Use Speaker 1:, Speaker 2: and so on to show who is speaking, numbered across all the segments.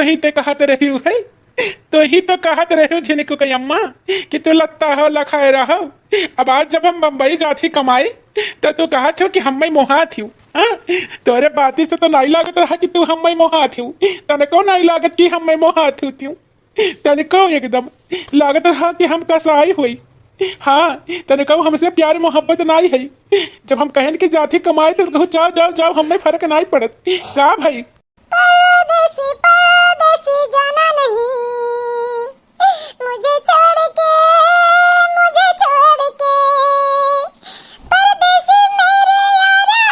Speaker 1: ही तो कहत रही है, तो ही तो कहत रही हूँ झिनकू की अम्मा कि तू लत्ता हो लखाए रहो। अब आज जब हम बम्बई जाती कमाई तो तू कहा थी कि हम मोहा थी। हाँ, तोरे बाती से तो नहीं लागत रहा कि तू हम मोहा थी, तनको नहीं लागत कि हम मोहा थी, तनको एकदम लागत रहा कि हम कसाई हुई। हाँ, तनको हमसे प्यार मोहब्बत नहीं है। जब हम कहन की जाती कमाए तो कहूँ जाओ जाओ जाओ, हमें फर्क नहीं पड़त का भाई।
Speaker 2: परदेसी परदेसी जाना नहीं, मुझे छोड़ के परदेसी मेरे यारा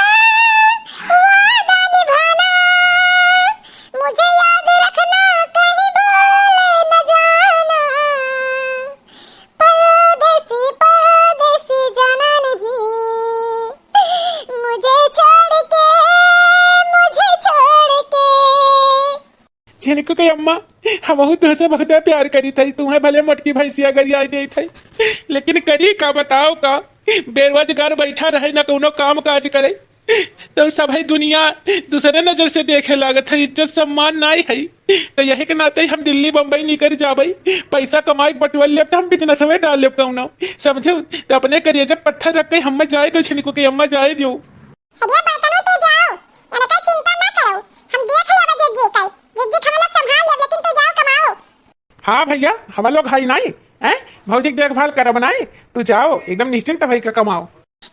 Speaker 2: वादा निभाना, मुझे याद रखना कहीं भूल न जाना। परदेसी परदेसी जाना नहीं, मुझे छोड़ के
Speaker 1: झिनकू की अम्मा हम तुझसे बहुत प्यार करी थी, तुम्हें भले मोटकी भैंसिया गरिया दी थी, लेकिन करी का बताओ का, बेरोजगार बैठा रहे न कोनो काम काज करे तो सब है दुनिया दूसरे नजर से देखे लागत है, इज्जत सम्मान नहीं है। तो यही के नाते हम दिल्ली बम्बई निकल जाबई, पैसा कमाई बटवल ले तो हम बिजनेस में डाल ले कौन समझो। तो अपने करिए जब पत्थर रख के हम जाए तो झिनकू की अम्मा जाए दो। हाँ भैया, हम लोग भाई नहीं हैं, भौजी की देखभाल कर बनाए, तू जाओ एकदम निश्चिंत भाई का कमाओ।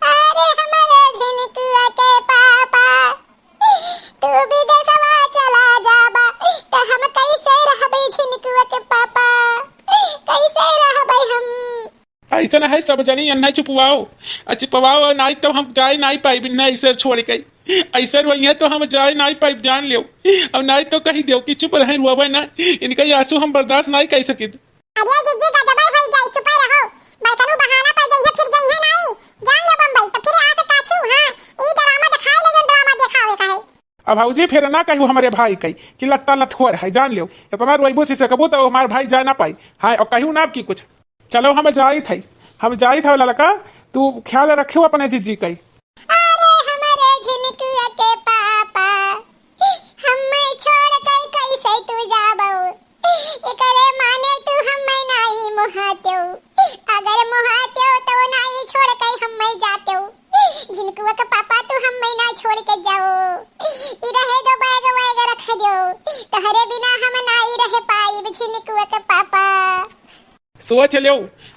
Speaker 2: अरे हमारे झिनकुआ के पापा, तू विदेशवा चला जाबा तो हम कैसे रहबे झिनकुआ के पापा, कैसे रहबे हम।
Speaker 1: ऐसा न है सब जनी अन्ना चुपवाओ, चुपवाओ नहीं तो हम जाए नहीं पाई बिना ऐसे छोड़ के, ऐसा वही है तो हम जाए नहीं पाइप जान लियो। अब नहीं तो कही दो कि चुप रहे रुआ ना, इनका आंसू हम बर्दाश्त नहीं कर सके।
Speaker 2: अरे जिद्दी का दबाई भाई जाई, चुप रहो, बैठनो बहाना पर जाइए फिर जाइए नहीं, जान लो बम्बई तो फिर आ के काछू। हां, ई ड्रामा दिखाए ले, ड्रामा दिखावे का है।
Speaker 1: अब भौजी फिर ना कहू हमारे भाई कही कि लत्ता लथुअर है, जान लियो इतना रोइबो से कबू तो हमारे भाई जा ना पाई। हां, और कहू ना की कुछ, चलो हम जाई था लड़का, तू ख्याल रखियो अपने जीजी कई।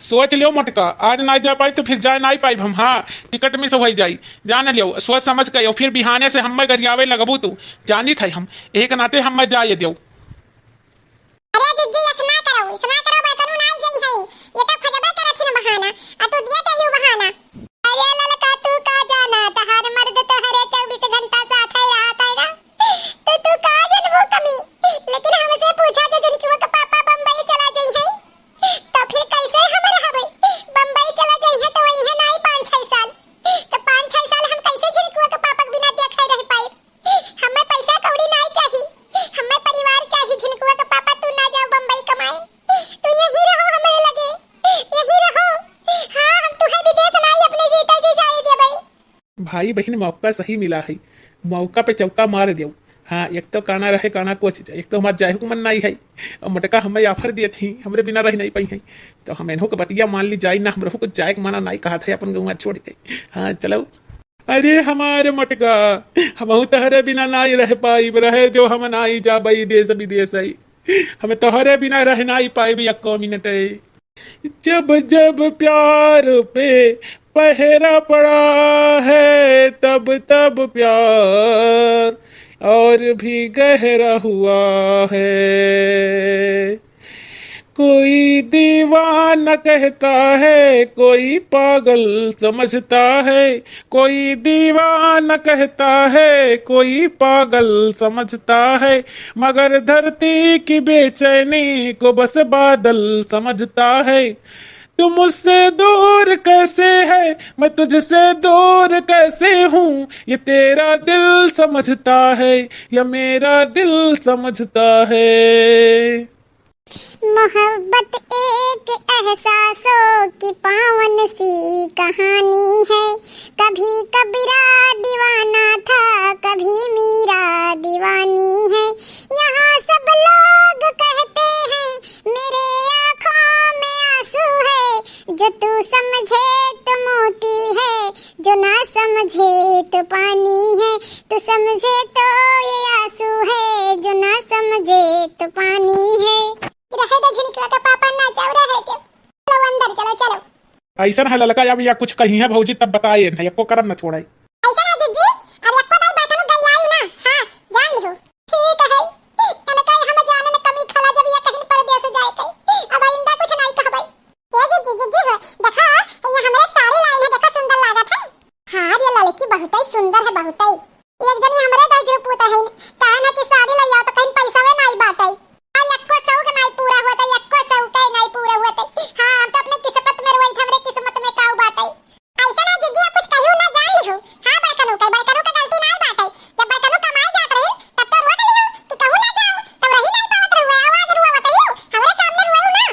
Speaker 1: सोच लियो मटका, आज ना जा पाई तो फिर जा नहीं पाई हम। हाँ, टिकट में से हो जाई, जान लियो सोच समझ के, फिर बिहाने से हम गरियावे लगबू तू जानी था हम एक नाते हम जाए दियो।
Speaker 2: अरे दीदी इसना करो बैठनो नहीं गई है, ये तो खजबे करथि न बहाना, आ तू दिया देहियो बहाना। अरे ललका तू का जाना, तहार मर्द तहरे 24 घंटा साथ ही रहता है ना, तो तू का जनबो कमी। लेकिन हमसे पूछा तो झिनकुआ के पापा बम्बई चला गई है, तो फिर कैसे हम रहबे। बम्बई चला गई है तो वही है नहीं 5-6 साल, तो 5-6 साल हम कैसे झिनकुआ के पापा बिना देखे रह पाए। हमें पैसा कौड़ी नहीं चाहिए, हमें परिवार चाहिए। झिनकुआ के पापा तू ना जाओ बम्बई कमाए, तू यही रहो हमारे लगे, यही रहो। हां, हम तुहे विदेश नहीं अपने जीता जी जाए देबे।
Speaker 1: भाई बहन मौका सही मिला है, मौका पे चौका मार दियो। हाँ, एक तो काना रहे काना कोच, एक तो हमारे जाए को मन नहीं है, और मटका हमें ऑफर दिए थी हमरे बिना रह नहीं पाई है, तो हम इन्हों को बतिया मान ली जाए ना, हम को जाए माना नहीं कहा था अपन गाँव छोड़ के। हाँ चलो। अरे हमारे मटका, हम तहरे बिना नहीं रह पाई, रहे दो हम नहीं जा बई देश विदेश है, हमें तोहरे बिना रह नहीं पाई भी 1 मिनट है। जब जब प्यार पे पहरा पड़ा है, तब तब प्यार और भी गहरा हुआ है। कोई दीवाना कहता है, कोई पागल समझता है, कोई दीवाना कहता है, कोई पागल समझता है, मगर धरती की बेचैनी को बस बादल समझता है। तू मुझसे दूर कैसे है, मैं तुझसे दूर कैसे हूँ, ये तेरा दिल समझता है या मेरा दिल समझता है।
Speaker 2: मोहब्बत एक एहसासों की पावन सी कहानी है, कभी कबीरा दीवाना था, कभी मीरा दीवानी है, यहाँ सब लोग समझे तो मोती है, जो ना समझे तो पानी है, तू समझे तो ये आंसू है, जो ना समझे तो पानी है। रहे दो झिनका का पापा ना जाओ, रहे दो, चलो अंदर चलो चलो।
Speaker 1: ऐसा है ललका अब या कुछ कही है भौजी तब बताइए ना, एको करम न छोड़ाई।
Speaker 2: ऐसा है जीजी, अब एको दाई बातनु गई आयु ना, हां जान लिहो। ठीक है, तने कहीं हम जाने ने कमी खला जब या कहीं परदेस जाए कहीं, अब आइंदा कुछ नहीं कहबै। ये जीजी जीजी हो देखा, ये हमरे साड़ी लाइन है, देखो सुंदर लागत है। हां ये लड़की बहुत ही सुंदर है, बहुत ही। एक जनी हमरे दाई जो पूता है, कहना कि साड़ी लइया तो कहीं पैसा में नहीं बाटै। आ लक्को सौ के नहीं पूरा होता, लक्को सौ के नहीं पूरा होता। हां हम तो अपने किस्मत में रोई, हमरे किस्मत में काऊ बाटै। ऐसा ना जीजी कुछ कहियो ना जान लिहो। हां बड़कनो का गलती नहीं बाटै, जब बड़कनो कमाई जात रही तब तो रोत लिहो कि कहू ना जाओ, तब रही नहीं पावत रहुए, आवाज रुआ बताइयो हमरे सामने रुआऊ ना।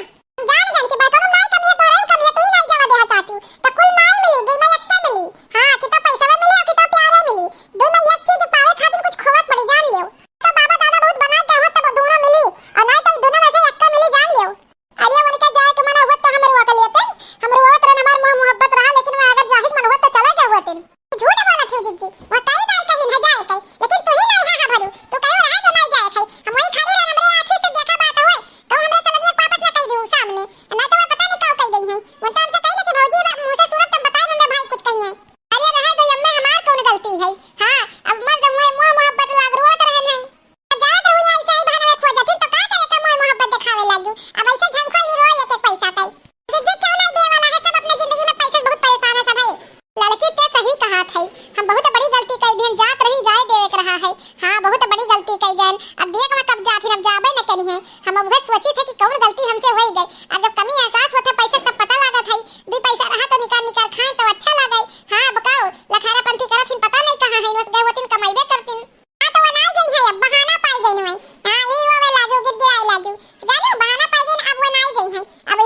Speaker 2: जान जान के बड़कनो नहीं कमिए, तोरे कमिए तू ही नहीं जावा देहा चाहती तो कुल नहीं मिली, दुई में एकटा मिली। हां कि तो पैसा में मिली, कि तो प्यार में मिली, दुई में एक चीज पावे खातिर कुछ खोवत पड़ी, जान लियो। तो बाबा दादा बहुत बनाए के होत तब दोनों मिली, और नहीं तो दोनों में से एकटा मिली, जान लियो। अरे उनका जाए के मना होत तो हम रुआ के लेते, हम रुआत रहे, हमार मोह मोहब्बत रहा, लेकिन मैं अगर जाहिद मन होत तो चले गए होते। झूठ बोला थी जीजी, वो तई नहीं कहीं न जाए कहीं, लेकिन तू ही नहीं है भरू, तू कहीं रहा जो नहीं जाए कहीं। हम वही खाली रहे, हमरे आंखी से देखा बात होए तो हमरे चल एक वापस न कह दूं सामने, नहीं तो मैं पता नहीं कब कह गई है। वो तो हमसे कही ना कि भौजी मुंह से सुनत तब बताए हमरे भाई कुछ कही है। अरे रहा दो अम्मा, हमार कौन गलती है। हां अब मर्द मोह मोहब्बत लाग रोत रहे नहीं, जात हुई ऐसे ही बहाने में खो जाती तो का करे का मोह मोहब्बत दिखावे लागू। अब ऐसे झंखो ही रोए एक एक पैसा तई जीजी क्यों नहीं दे वाला है, सब अपने जिंदगी में पैसे बहुत परेशान है सब है। लड़की ते सही कहा था, हम बहुत बड़ी गलती कर दी, जात रही जाए देवे के रहा है। हां बहुत बड़ी गलती कर गए, अब देख मैं कब जाती, अब जाबे न कनी है। हम अब सोची थे कि कौन गलती हमसे होई गई, अब जब कमी एहसास होते पैसे तब पता लगा था, दो पैसा रहा तो निकाल निकाल खाए तो अच्छा लगे। हां बताओ लखारा पंथी करत पता नहीं कहां है, बस गए होतिन कमाईबे करतिन। हां तो वो नहीं गई है, अब बहाना पाई गई नहीं। हां ई वो लागू गिर गिराई लागू, जानो बहाना पाई गई, अब वो नहीं गई है, अब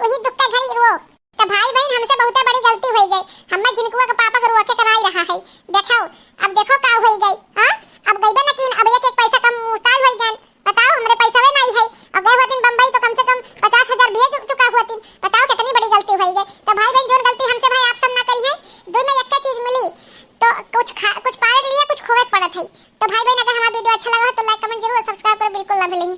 Speaker 2: वही दुख का घड़ी रो। तो भाई बहन हमसे बहुत बड़ी गलती हो गई, हमें जिनको का पापा को रोके कराई रहा है। देखो अब देखो का हो गई। हां अब गईबे न किन, अब एक एक पैसा कम मुस्ताल हो गए। बताओ हमरे पैसा वे नहीं है, अब गए होतिन बंबई तो कम से कम 50,000 भेज चुका होतिन। बताओ कितनी बड़ी गलती हो गई। तो भाई बहन जो गलती हमसे भाई आप सब ना करिए, दो में एक चीज मिली तो कुछ पावे के लिए कुछ खोवे पड़त है। तो भाई बहन अगर हमारा वीडियो अच्छा लगा हो तो लाइक कमेंट जरूर, सब्सक्राइब कर बिल्कुल ना भूलिए।